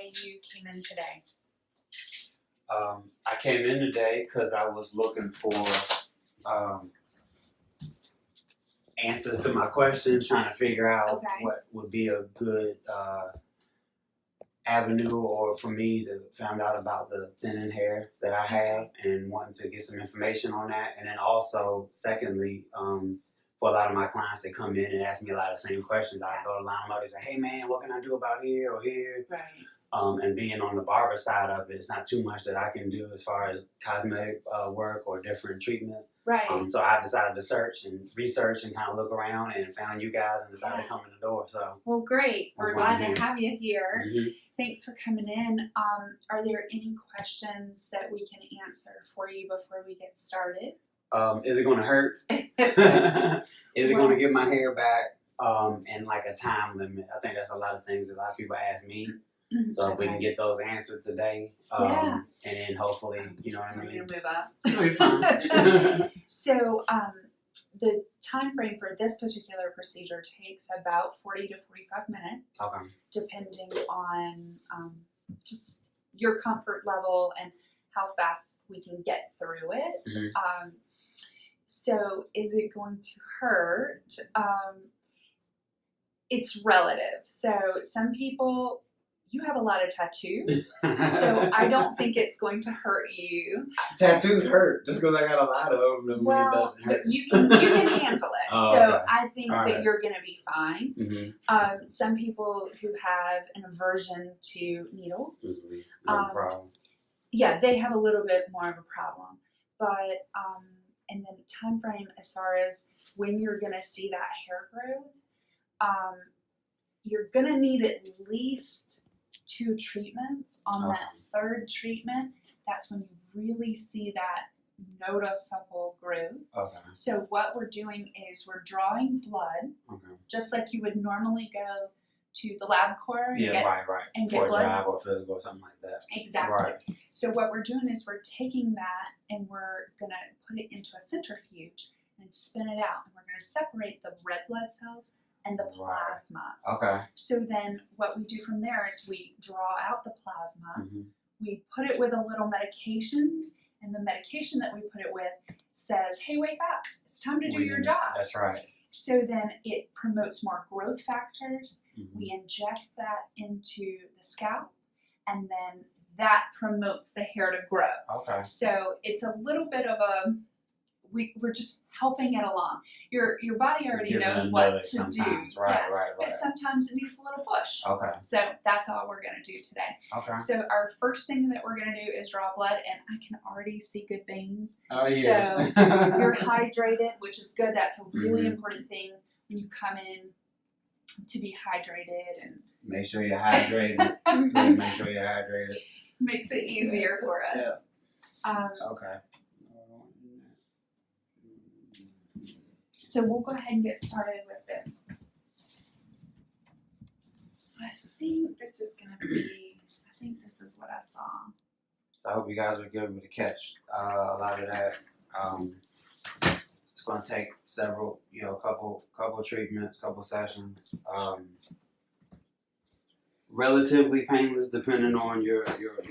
why you came in today? I came in today because I was looking for answers to my questions, trying to figure out what would be a good avenue or for me to find out about the thinning hair that I have and wanting to get some information on that. And then also, secondly, for a lot of my clients that come in and ask me a lot of the same questions, I go to line them up and say, hey man, what can I do about here or here? Right. And being on the barber side of it, it's not too much that I can do as far as cosmetic work or different treatment. Right. So I decided to search and research and kind of look around and found you guys and decided to come in the door. So. Well, great. We're glad to have you here. Mm-hmm. Thanks for coming in. Are there any questions that we can answer for you before we get started? Is it going to hurt? Is it going to get my hair back? And like a time limit. I think that's a lot of things a lot of people ask me. So if we can get those answered today, and then hopefully, you know what I mean? We're going to move up. It'll be fine. So the time frame for this particular procedure takes about 40 to 45 minutes, depending on just your comfort level and how fast we can get through it. Mm-hmm. So is it going to hurt? It's relative. So some people... You have a lot of tattoos, so I don't think it's going to hurt you. Tattoos hurt. Just because I got a lot of them, well, it doesn't hurt. You can handle it. Oh, so okay. I think that you're going to be fine. Mm-hmm. Some people who have an aversion to needles, no problem. Yeah, they have a little bit more of a problem. But and then time frame as far as when you're going to see that hair growth, you're going to need at least 2 treatments. On that third treatment, that's when you really see that noticeable growth. So what we're doing is we're drawing blood, just like you would normally go to the LabCorp and get for blood. A job or physical or something like that. Exactly. Right. So what we're doing is we're taking that and we're going to put it into a centrifuge and spin it out. And we're going to separate the red blood cells and the plasma. So then what we do from there is we draw out the plasma, we put it with a little medication, and the medication that we put it with says, hey, wake up, it's time to do your job. That's right. So then it promotes more growth factors. We inject that into the scalp, and then that promotes the hair to grow. So it's a little bit of a... We're just helping it along. Your body already knows what to do. Right. But sometimes it needs a little push. So that's all we're going to do today. So our first thing that we're going to do is draw blood, and I can already see good veins. Oh, yeah. So you're hydrated, which is good. That's a really important thing when you come in, to be hydrated. And make sure you're hydrated. Make sure you're hydrated. Makes it easier for us. Yeah. So we'll go ahead and get started with this. I think this is what I saw. So I hope you guys were able to catch a lot of that. It's going to take several, couple treatments, couple sessions. Relatively painless depending on your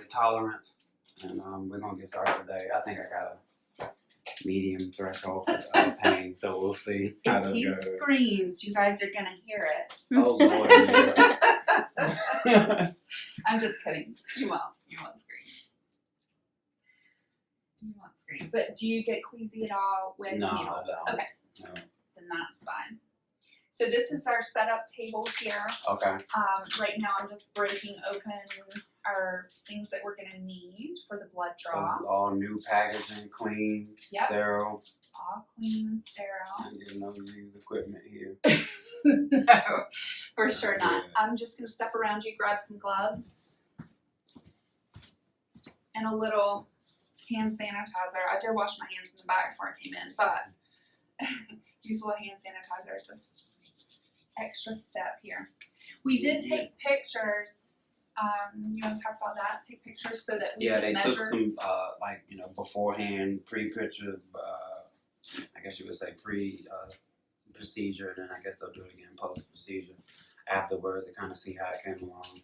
tolerance. And we're going to get started today. I think I got a medium threshold of pain, so we'll see how if he screams, you guys are gonna hear it. Oh Lord! I'm just kidding. You won't scream. You won't scream. But do you get queasy at all with needles? No. Okay. No. Then that's fine. So this is our setup table here. Right now I'm just breaking open our things that we're going to need for the blood draw. All new packaging, clean, sterile. All clean and sterile. And there's no used equipment here. No, for sure not. I'm just going to step around you, grab some gloves, and a little hand sanitizer. I did wash my hands in the back before I came in, but use a little hand sanitizer, just extra step here. We did take pictures. You want to talk about that? Take pictures so that we can measure. Took some, beforehand, pre-picture, I guess you would say procedure, and then I guess they'll do it again post-procedure afterwards to kind of see how it came along.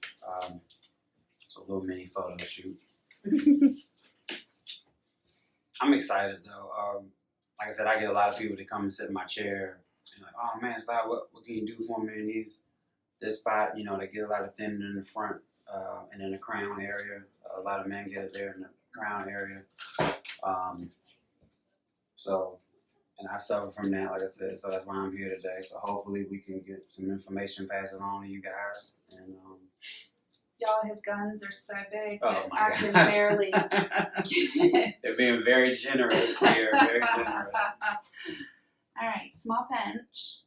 It's a little mini photo shoot. I'm excited though. Like I said, I get a lot of people that come and sit in my chair and like, oh man, Sly, what can you do for me in this spot? You know, they get a lot of thinning in the front and in the crown area. A lot of men get it there in the crown area. And I suffer from that, like I said, so that's why I'm here today. So hopefully we can get some information passed along to you guys. And Y'all, his guns are so big oh that my I God. can barely. They're being very generous here, very generous. All right, small pinch.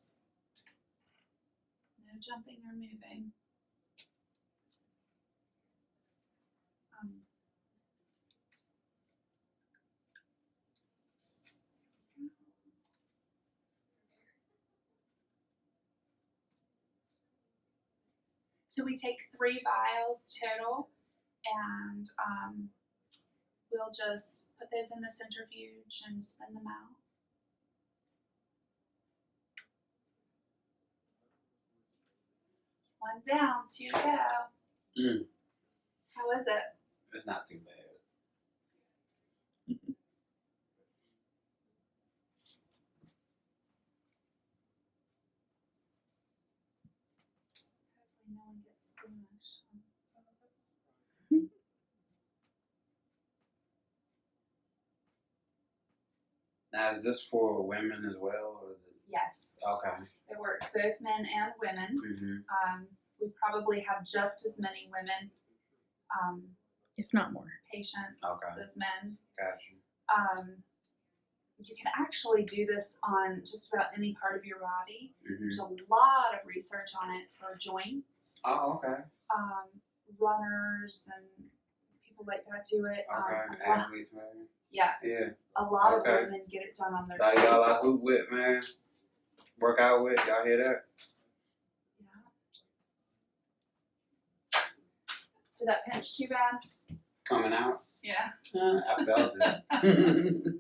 No jumping or moving. So we take 3 vials total, and we'll just put those in the centrifuge and spin them out. One down, 2 to go. Mm. How is it? It's not too bad. Hopefully no one gets squeamish. Now, is this for women as well, or is it? Yes, Okay. it works both men and women. Mm-hmm. We probably have just as many women if not more. patients Okay. as men. Gotcha. You can actually do this on just about any part of your body. Mm-hmm. There's a lot of research on it for joints. Oh, okay. Runners and people like that do it. Okay. A lot, Athletes, maybe. yeah, Yeah. a lot Okay. of women get it done on their A lot of y'all I hoop with, man. Work out with. Y'all hear that? Yeah. Did that pinch too bad? Coming out? Yeah. I felt it.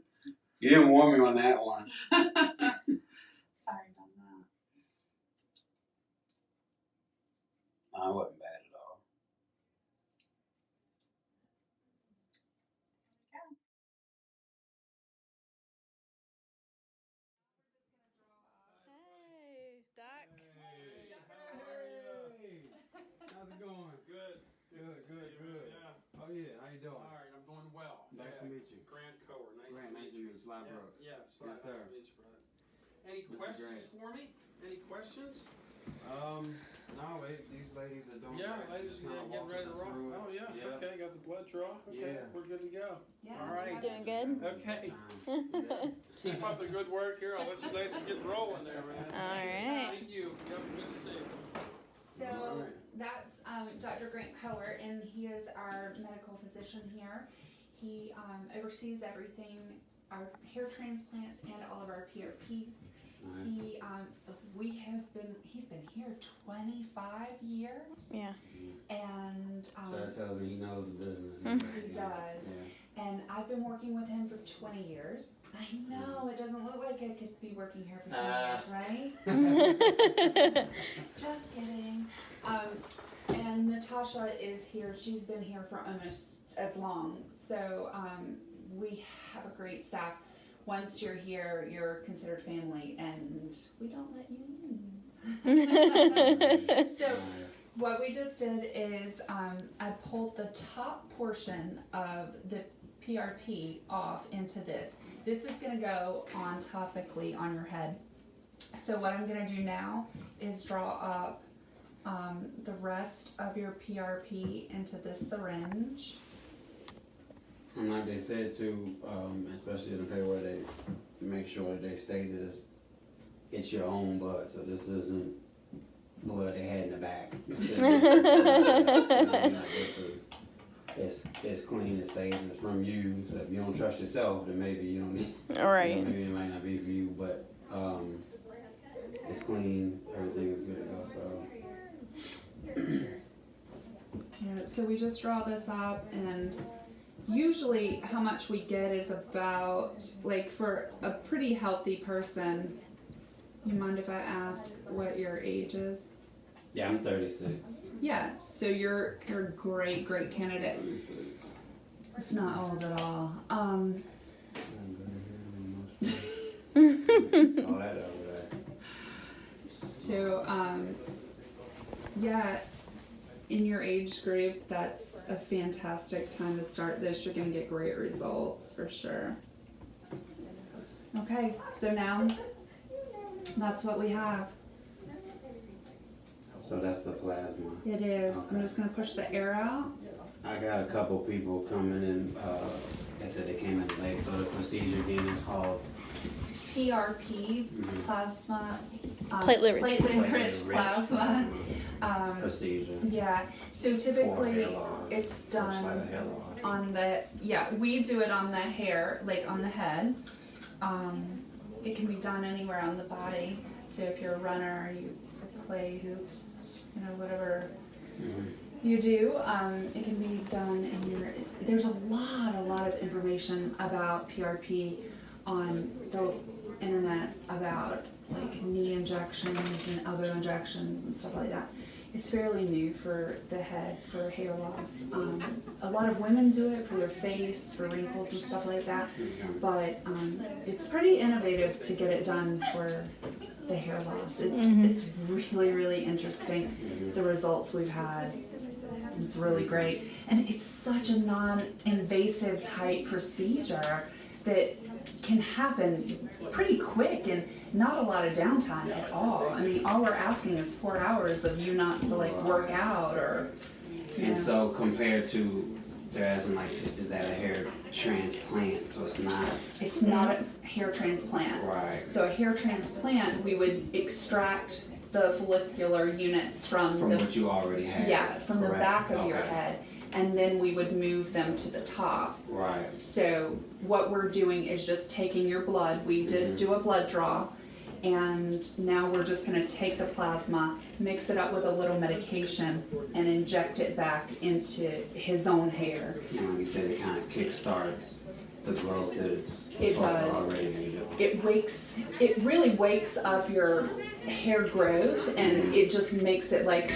You didn't warn me on that one. Sorry about that. No, it wasn't bad at all. Hey, Doc. Hey, how's it going? Good. Good. Yeah. Oh yeah, how you doing? All right, I'm doing well. Nice to meet you. Grant Coher, nice Grant, to nice meet you. to meet you. Sly Brooks. Yeah, Yes, nice sir. to meet you, brother. Any Mr. questions Grant. for me? Any questions? No, these ladies are doing Yeah, great. ladies, Just kinda getting ready to rock. walking us Oh yeah. Yeah. Okay, got the blood draw. Okay, Yeah. we're good to go. Yeah. All right. Doing good? Okay. Yeah. Keep up the good work here. I'll let you ladies get rolling there, man. All right. Thank you. Yep, good to see you. So Alright. that's Dr. Grant Coher, and he is our medical physician here. He oversees everything, our hair transplants and all of our PRPs. Alright. He's been here 25 years. Yeah. And So that tells me he knows the business. he does. Yeah. And I've been working with him for 20 years. I know, it doesn't look like I could be working here for 20 years, right? Just kidding. And Natasha is here. She's been here for almost as long. So we have a great staff. Once you're here, you're considered family, and we don't let you in. So what we just did is I pulled the top portion of the PRP off into this. This is going to go on topically on your head. So what I'm going to do now is draw up the rest of your PRP into this syringe. And like they said too, especially in the paper, they make sure that they state that it's your own blood, so this isn't blood they had in the back. It's clean, it's safe, it's from you. So if you don't trust yourself, then maybe you don't need. All right. You know, maybe it might not be for you, but it's clean. Everything is good to go. So. Yeah, so we just draw this up, and usually how much we get is about, like, for a pretty healthy person. You mind if I ask what your age is? Yeah, I'm 36. Yeah, so you're a great candidate. 36. It's not old at all. All that over there. So yeah, in your age group, that's a fantastic time to start this. You're gonna get great results for sure. Okay, so now that's what we have. So that's the plasma. It is. I'm just gonna push the air out. I got a couple people coming in. They said they came in late. So the procedure again is called PRP, plasma. Platelet-rich. Platelet-rich plasma. procedure. Yeah. So typically, it's Looks done like a hairline. on the, we do it on the hair, like on the head. It can be done anywhere on the body. So if you're a runner, you play hoops, whatever you do, it can be done in your, there's a lot of information about PRP on the internet about like knee injections and elbow injections and stuff like that. It's fairly new for the head, for hair loss. A lot of women do it for their face, for wrinkles and stuff like that, but it's pretty innovative to get it done for the hair loss. It's really interesting, the results we've had. It's really great, and it's such a non-invasive type procedure that can happen pretty quick and not a lot of downtime at all. I mean, all we're asking is 4 hours of you not to like work out or. And so compared to, they're asking like, is that a hair transplant? So it's not. It's not a hair transplant. Right. So a hair transplant, we would extract the follicular units from the, what you already have. yeah, from the Correct. back of your Okay. head, and then we would move them to the top. Right. So what we're doing is just taking your blood. We did do a blood draw, and now we're just going to take the plasma, mix it up with a little medication, and inject it back into his own hair. You said it kind of kickstarts the growth that it's It does. already doing. It really wakes up your hair growth, and it just makes it like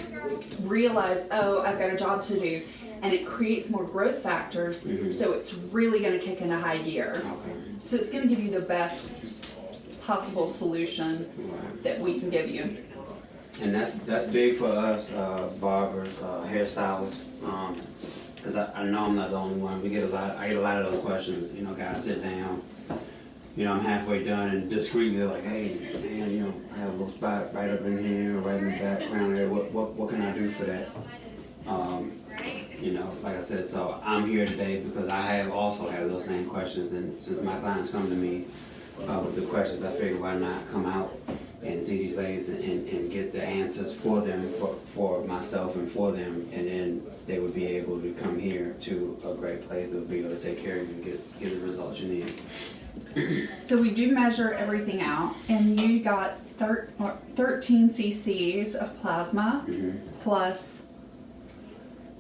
realize, oh, I've got a job to do, and it creates more growth factors, so it's really going to kick into high gear. Okay. So it's going to give you the best possible solution Right. that we can give you. And that's big for us, barbers, hairstylists, because I know I'm not the only one. I get a lot of those questions. Guys sit down. I'm halfway done and discreetly like, hey, man, I have a little spot right up in here, right in the background there. What can I do for that? Like I said, so I'm here today because I also have those same questions, and since my clients come to me with the questions, I figured why not come out and see these ladies and get the answers for them, for myself and for them, and then they would be able to come here to a great place that would be able to take care of you and get the results you need. So we do measure everything out, and you got 13 cc's of plasma plus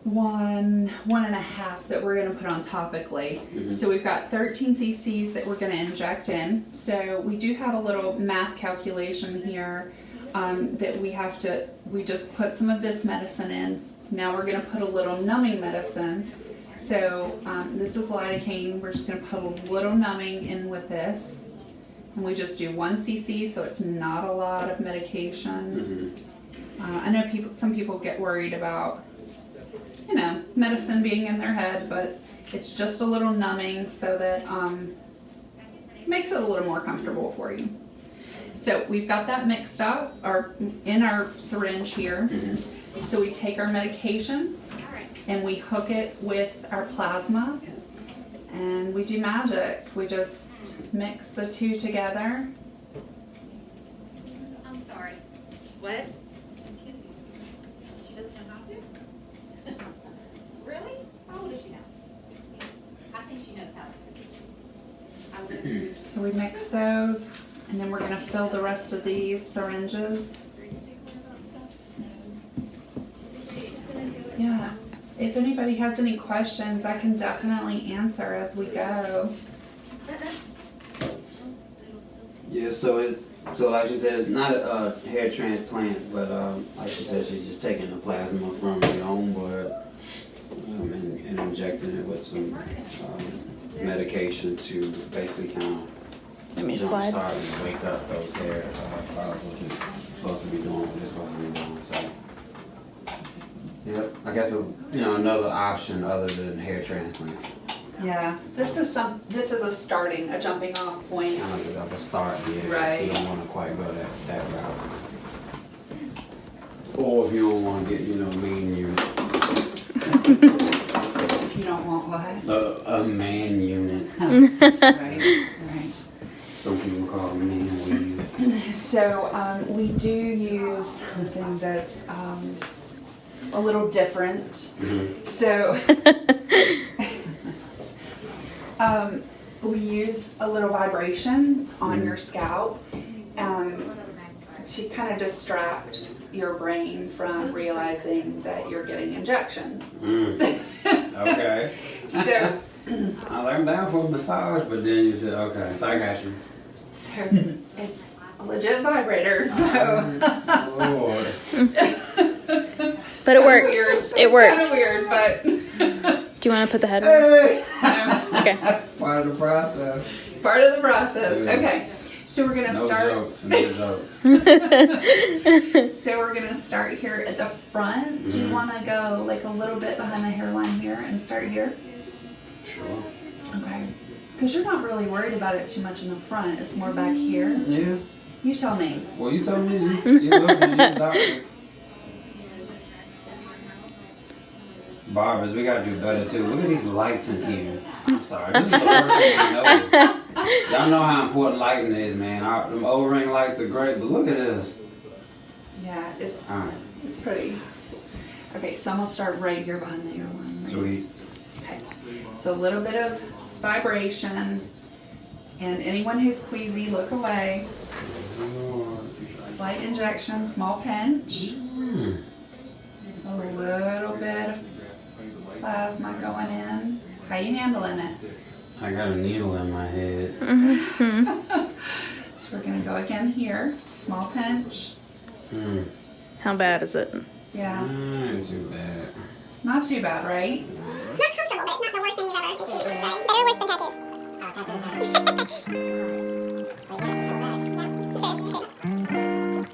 one and a half that we're going to put on topically. So we've got 13 cc's that we're going to inject in. So we do have a little math calculation here that we just put some of this medicine in. Now we're going to put a little numbing medicine. So this is lidocaine. We're just going to put a little numbing in with this. And we just do 1 cc, so it's not a lot of medication. I know some people get worried about medicine being in their head, but it's just a little numbing so that makes it a little more comfortable for you. So we've got that mixed up in our syringe here. So we take our medications and we hook it with our plasma, and we do magic. We just mix the two together. I'm sorry. What? She doesn't know how to? Really? How old is she now? I think she knows how to. So we mix those, and then we're going to fill the rest of these syringes. Yeah, if anybody has any questions, I can definitely answer as we go. Yeah, so So like she said, it's not a hair transplant, but like she said, she's just taking the plasma from your own blood and injecting it with some medication to basically kind of Let me slide. start and wake up those hair follicles, which is supposed to be doing what they're supposed to be doing. So, yep, I guess another option other than hair transplant. Yeah, this is a jumping off point. Kind of like a start, yeah. Right. You don't want to quite go that route. Or if you don't want to get, mean unit. If you don't want what? A man unit. Right. Some people call it man weave. So we do use something that's a little different. Mm-hmm. So we use a little vibration on your scalp to kind of distract your brain from realizing that you're getting injections. Okay. So I learned that for a massage, but then you said, okay, so I got you. So it's a legit vibrator, so. Lord. But it works. Weird. It works. It's kind of weird, but Do you want to put the headphones? Hey. Okay. That's part of the process. part of the process. Yeah. Okay, so we're gonna No start. jokes, no jokes. So we're gonna start here at the front. Do you Mhm. want to go like a little bit behind the hairline here and start here? Sure. Okay. Because you're not really worried about it too much in the front. It's more back here. Yeah. You tell me. Well, you told me you look at your doctor. Barbers, we gotta do better too. Look at these lights in here. I'm sorry. This is the first thing I noticed. Y'all know how important lighting is, man. Them O-ring lights are great, but look at this. Yeah, it's Alright. it's pretty. Okay, so I'm gonna start right here behind the hairline. Right? Sweet. Okay. So a little bit of vibration, and anyone who's queasy, look away. Slight injection, small pinch. A little bit of plasma going in. How you handling it? I got a needle in my head. So we're gonna go again here. Small pinch. How bad is it? Yeah. Ain't too bad. Not too bad, right? It's not comfortable, but it's not the worst thing you've ever experienced, right? Better or worse than tattoo? Oh, tattoo.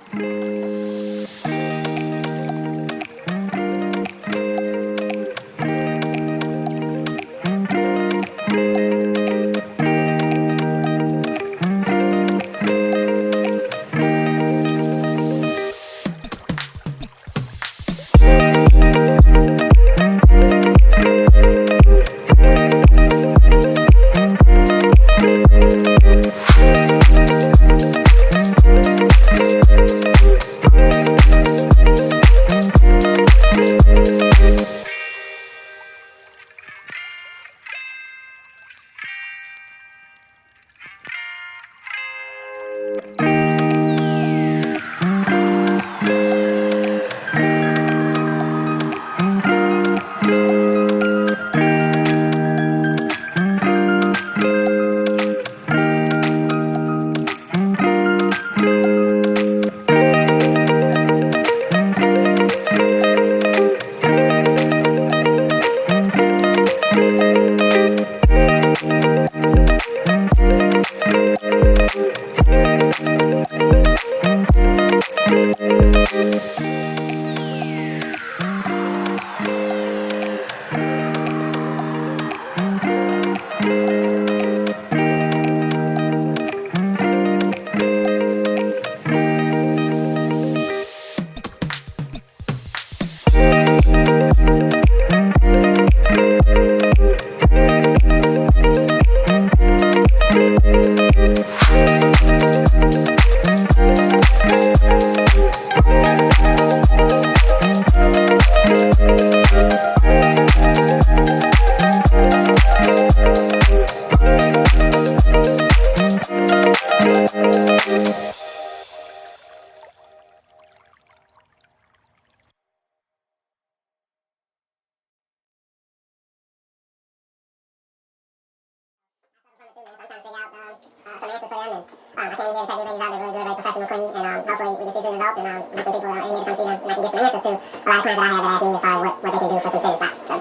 Yeah, sure. I'm trying to figure out some answers for them, and I can get check these ladies out. They're really good, very professional, clean, and hopefully we can see some results and get some people in here to come see them, and I can get some answers to a lot of clients that I have that ask me as far as what they can do for some tendon spots. So,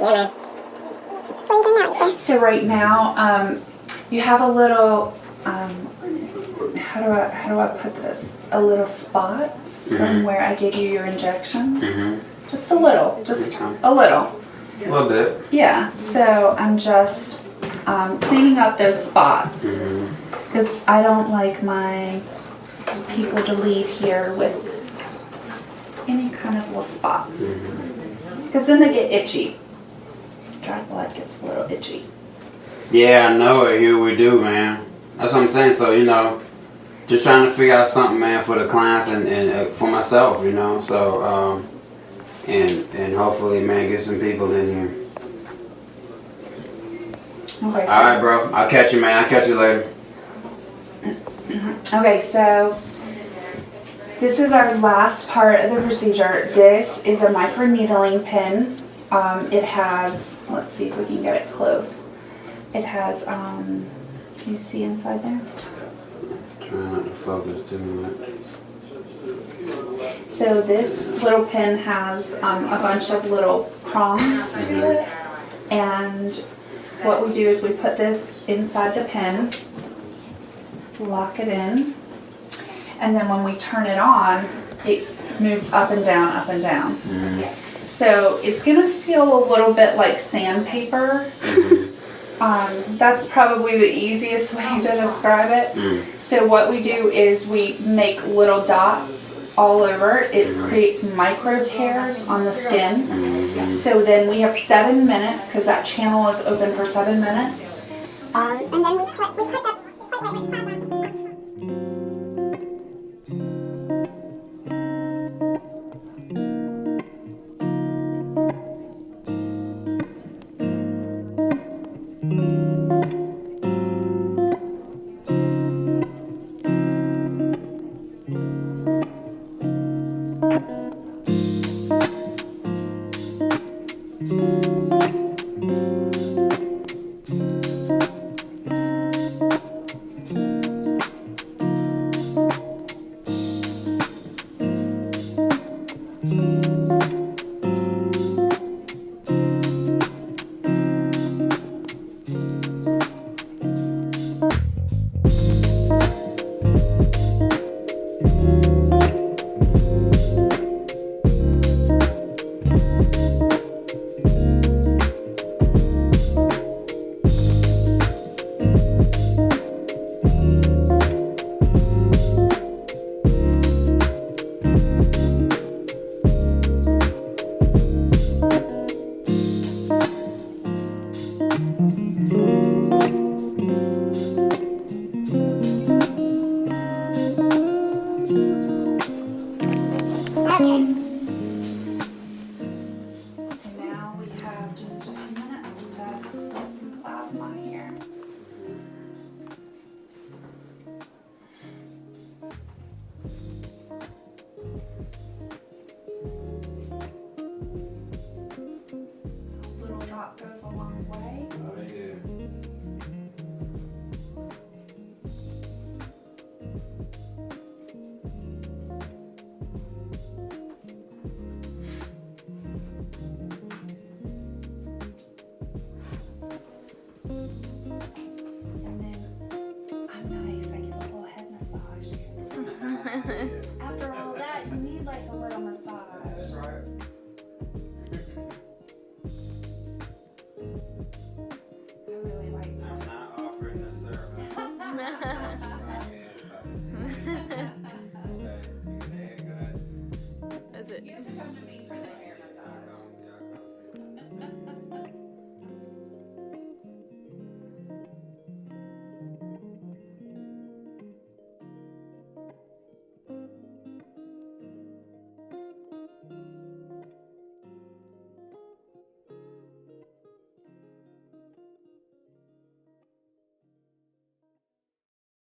yeah, man. So what are you doing now? So right now, you have a little, how do I put this? A little spots from where I gave you your injections. Just a little, just a little. A little bit. Yeah. So I'm just cleaning up those spots because I don't like my people to leave here with any kind of little spots because then they get itchy. Dry blood gets a little itchy. Yeah, I know it. Here we do, man. That's what I'm saying. So, you know, just trying to figure out something, man, for the clients and for myself, you know. So, and hopefully, man, get some people in here. Okay. All right, bro. I'll catch you, man. I'll catch you later. Okay, so this is our last part of the procedure. This is a microneedling pin. It has, let's see if we can get it close. It has, can you see inside there? Trying not to focus too much. So this little pin has a bunch of little prongs to it. And what we do is we put this inside the pin, lock it in, and then when we turn it on, it moves up and down, up and down. So it's gonna feel a little bit like sandpaper. That's probably the easiest way to describe it. So what we do is we make little dots all over. It creates micro tears on the skin. So then we have 7 minutes because that channel is open for 7 minutes. And then we click the, wait, wait,